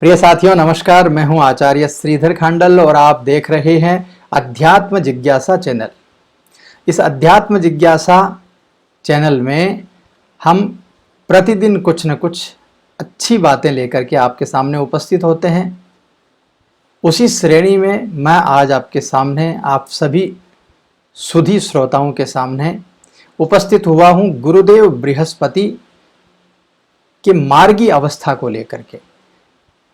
प्रिय साथियों नमस्कार। मैं हूं आचार्य श्रीधर खांडल और आप देख रहे हैं अध्यात्म जिज्ञासा चैनल। इस अध्यात्म जिज्ञासा चैनल में हम प्रतिदिन कुछ न कुछ अच्छी बातें लेकर के आपके सामने उपस्थित होते हैं। उसी श्रेणी में मैं आज आपके सामने, आप सभी सुधी श्रोताओं के सामने उपस्थित हुआ हूं गुरुदेव बृहस्पति के मार्गी अवस्था को लेकर के।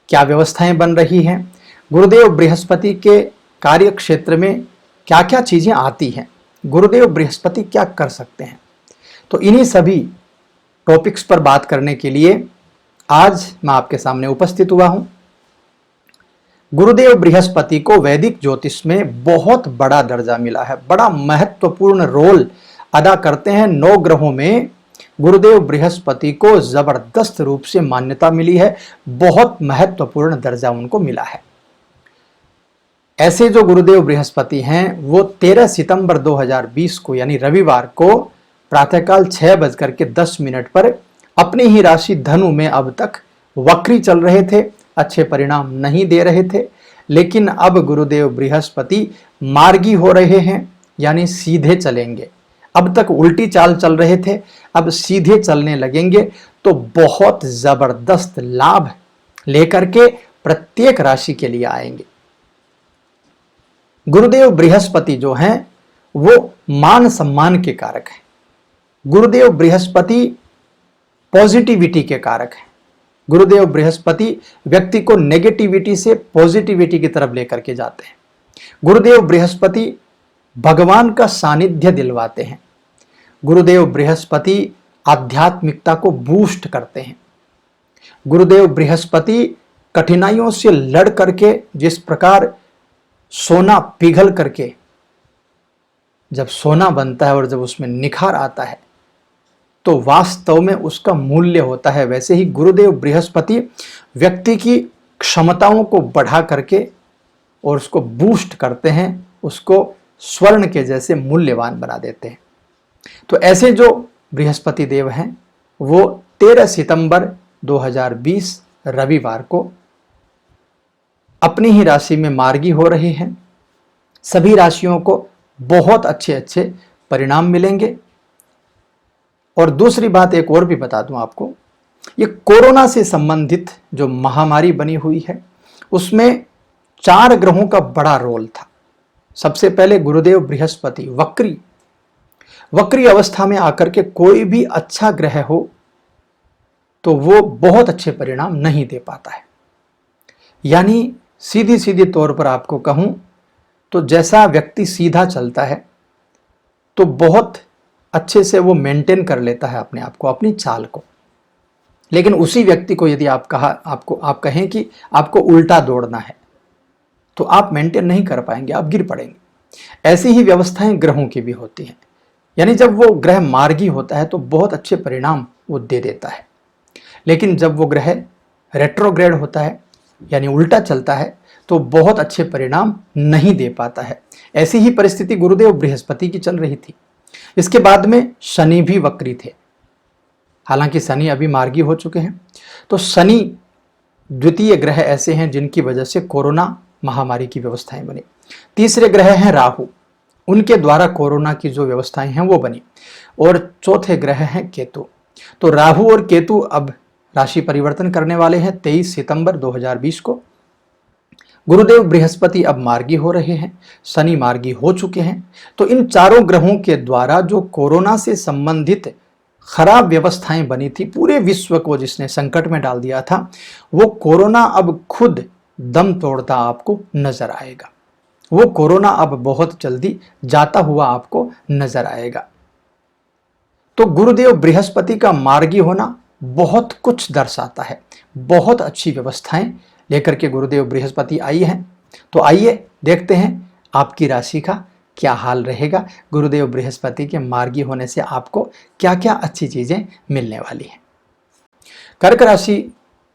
क्या व्यवस्थाएं बन रही हैं, गुरुदेव बृहस्पति के कार्य क्षेत्र में क्या क्या चीजें आती हैं, गुरुदेव बृहस्पति क्या कर सकते हैं, तो इन्हीं सभी टॉपिक्स पर बात करने के लिए आज मैं आपके सामने उपस्थित हुआ हूं। गुरुदेव बृहस्पति को वैदिक ज्योतिष में बहुत बड़ा दर्जा मिला है, बड़ा महत्वपूर्ण रोल अदा करते हैं। 9 ग्रहों में गुरुदेव बृहस्पति को जबरदस्त रूप से मान्यता मिली है, बहुत महत्वपूर्ण दर्जा उनको मिला है। ऐसे जो गुरुदेव बृहस्पति हैं वो 13 सितंबर 2020 को यानी रविवार को प्रातःकाल 6:10 पर अपनी ही राशि धनु में अब तक वक्री चल रहे थे, अच्छे परिणाम नहीं दे रहे थे। लेकिन अब गुरुदेव बृहस्पति मार्गी हो रहे हैं, यानी सीधे चलेंगे। अब तक उल्टी चाल चल रहे थे, अब सीधे चलने लगेंगे, तो बहुत जबरदस्त लाभ लेकर के प्रत्येक राशि के लिए आएंगे। गुरुदेव बृहस्पति जो हैं वो मान सम्मान के कारक हैं। गुरुदेव बृहस्पति पॉजिटिविटी के कारक हैं। गुरुदेव बृहस्पति व्यक्ति को नेगेटिविटी से पॉजिटिविटी की तरफ लेकर के जाते हैं। गुरुदेव बृहस्पति भगवान का सानिध्य दिलवाते हैं। गुरुदेव बृहस्पति आध्यात्मिकता को बूस्ट करते हैं। गुरुदेव बृहस्पति कठिनाइयों से लड़ करके, जिस प्रकार सोना पिघल करके जब सोना बनता है और जब उसमें निखार आता है तो वास्तव में उसका मूल्य होता है, वैसे ही गुरुदेव बृहस्पति व्यक्ति की क्षमताओं को बढ़ा करके और उसको बूस्ट करते हैं, उसको स्वर्ण के जैसे मूल्यवान बना देते हैं। तो ऐसे जो बृहस्पति देव हैं वो 13 सितंबर 2020 रविवार को अपनी ही राशि में मार्गी हो रहे हैं। सभी राशियों को बहुत अच्छे अच्छे परिणाम मिलेंगे। और दूसरी बात एक और भी बता दूं आपको, ये कोरोना से संबंधित जो महामारी बनी हुई है उसमें 4 ग्रहों का बड़ा रोल था। सबसे पहले गुरुदेव बृहस्पति वक्री अवस्था में आकर के कोई भी अच्छा ग्रह हो तो वो बहुत अच्छे परिणाम नहीं दे पाता है। यानी सीधी सीधी तौर पर आपको कहूं तो जैसा व्यक्ति सीधा चलता है तो बहुत अच्छे से वो मेंटेन कर लेता है अपने आप को, अपनी चाल को। लेकिन उसी व्यक्ति को यदि आप कहें कि आपको उल्टा दौड़ना है तो आप मेंटेन नहीं कर पाएंगे, आप गिर पड़ेंगे। ऐसी ही व्यवस्थाएं ग्रहों की भी होती हैं। यानी जब वो ग्रह मार्गी होता है तो बहुत अच्छे परिणाम वो दे देता है, लेकिन जब वो ग्रह रेट्रोग्रेड होता है यानी उल्टा चलता है तो बहुत अच्छे परिणाम नहीं दे पाता है। ऐसी ही परिस्थिति गुरुदेव बृहस्पति की चल रही थी। इसके बाद में शनि भी वक्री थे। हालांकि शनि अभी मार्गी हो चुके हैं। तो शनि द्वितीय ग्रह ऐसे हैं जिनकी वजह से कोरोना महामारी की व्यवस्थाएं बनी। तीसरे ग्रह हैं राहु, उनके द्वारा कोरोना की जो व्यवस्थाएं हैं वो बनी। और चौथे ग्रह हैं केतु। तो राहु और केतु अब राशि परिवर्तन करने वाले हैं 23 सितंबर 2020 को। गुरुदेव बृहस्पति अब मार्गी हो रहे हैं, शनि मार्गी हो चुके हैं। तो इन चारों ग्रहों के द्वारा जो कोरोना से संबंधित खराब व्यवस्थाएं बनी थी, पूरे विश्व को जिसने संकट में डाल दिया था, वो कोरोना अब खुद दम तोड़ता आपको नजर आएगा। वो कोरोना अब बहुत जल्दी जाता हुआ आपको नजर आएगा। तो गुरुदेव बृहस्पति का मार्गी होना बहुत कुछ दर्शाता है। बहुत अच्छी व्यवस्थाएं लेकर के गुरुदेव बृहस्पति आई हैं। तो आइए देखते हैं आपकी राशि का क्या हाल रहेगा। गुरुदेव बृहस्पति के मार्गी होने से आपको क्या क्या अच्छी चीजें मिलने वाली हैं। कर्क राशि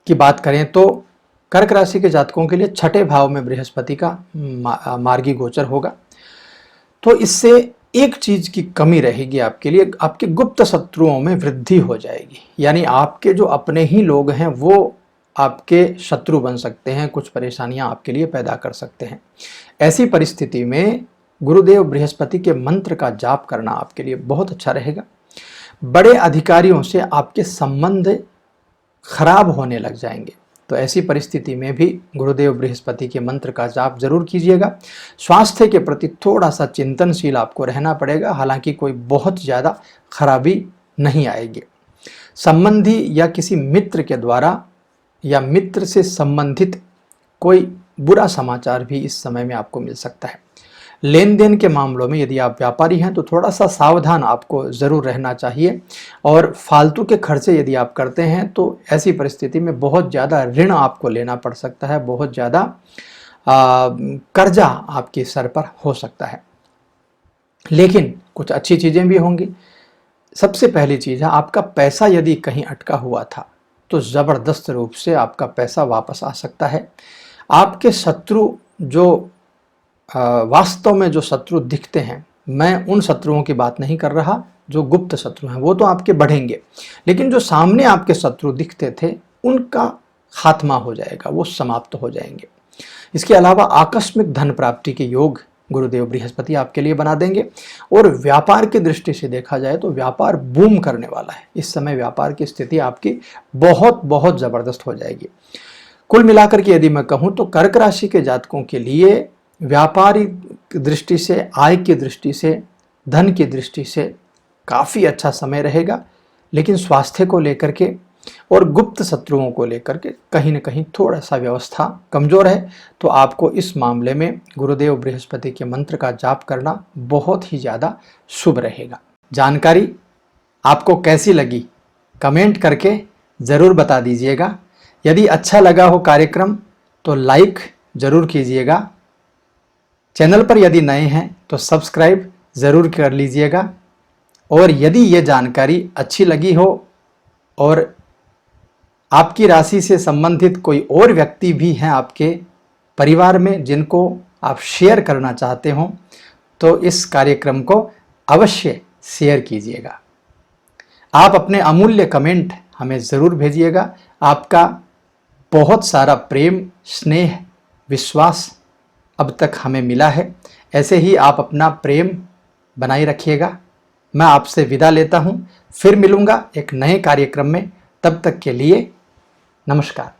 की बात करें तो कर्क राशि के जातकों के लिए 6ठे भाव में बृहस्पति का मार्गी गोचर होगा। तो इससे एक चीज की कमी रहेगी आपके लिए, आपके गुप्त शत्रुओं में वृद्धि हो जाएगी। यानी आपके जो अपने ही लोग हैं वो आपके शत्रु बन सकते हैं, कुछ परेशानियां आपके लिए पैदा कर सकते हैं। ऐसी परिस्थिति में गुरुदेव बृहस्पति के मंत्र का जाप करना आपके लिए बहुत अच्छा रहेगा। बड़े अधिकारियों से आपके संबंध खराब होने लग जाएंगे, तो ऐसी परिस्थिति में भी गुरुदेव बृहस्पति के मंत्र का जाप जरूर कीजिएगा। स्वास्थ्य के प्रति थोड़ा सा चिंतनशील आपको रहना पड़ेगा, हालांकि कोई बहुत ज़्यादा खराबी नहीं आएगी। संबंधी या किसी मित्र के द्वारा या मित्र से संबंधित कोई बुरा समाचार भी इस समय में आपको मिल सकता है। लेन देन के मामलों में यदि आप व्यापारी हैं तो थोड़ा सा सावधान आपको ज़रूर रहना चाहिए, और फालतू के खर्चे यदि आप करते हैं तो ऐसी परिस्थिति में बहुत ज़्यादा ऋण आपको लेना पड़ सकता है, बहुत ज़्यादा कर्जा आपके सर पर हो सकता है। लेकिन कुछ अच्छी चीज़ें भी होंगी। सबसे पहली चीज़ है, आपका पैसा यदि कहीं अटका हुआ था तो ज़बरदस्त रूप से आपका पैसा वापस आ सकता है। आपके शत्रु जो वास्तव में जो शत्रु दिखते हैं, मैं उन शत्रुओं की बात नहीं कर रहा जो गुप्त शत्रु हैं, वो तो आपके बढ़ेंगे, लेकिन जो सामने आपके शत्रु दिखते थे उनका खात्मा हो जाएगा, वो समाप्त हो जाएंगे। इसके अलावा आकस्मिक धन प्राप्ति के योग गुरुदेव बृहस्पति आपके लिए बना देंगे, और व्यापार की दृष्टि से देखा जाए तो व्यापार बूम करने वाला है। इस समय व्यापार की स्थिति आपकी बहुत बहुत ज़बरदस्त हो जाएगी। कुल मिलाकर के यदि मैं कहूँ तो कर्क राशि के जातकों के लिए व्यापारिक दृष्टि से, आय की दृष्टि से, धन की दृष्टि से काफ़ी अच्छा समय रहेगा, लेकिन स्वास्थ्य को लेकर के और गुप्त शत्रुओं को लेकर के कहीं न कहीं थोड़ा सा व्यवस्था कमज़ोर है। तो आपको इस मामले में गुरुदेव बृहस्पति के मंत्र का जाप करना बहुत ही ज़्यादा शुभ रहेगा। जानकारी आपको कैसी लगी कमेंट करके ज़रूर बता दीजिएगा। यदि अच्छा लगा हो कार्यक्रम तो लाइक ज़रूर कीजिएगा। चैनल पर यदि नए हैं तो सब्सक्राइब ज़रूर कर लीजिएगा, और यदि ये जानकारी अच्छी लगी हो और आपकी राशि से संबंधित कोई और व्यक्ति भी हैं आपके परिवार में जिनको आप शेयर करना चाहते हो, तो इस कार्यक्रम को अवश्य शेयर कीजिएगा। आप अपने अमूल्य कमेंट हमें ज़रूर भेजिएगा। आपका बहुत सारा प्रेम, स्नेह, विश्वास अब तक हमें मिला है। ऐसे ही आप अपना प्रेम बनाए रखिएगा। मैं आपसे विदा लेता हूँ, फिर मिलूँगा एक नए कार्यक्रम में। तब तक के लिए नमस्कार।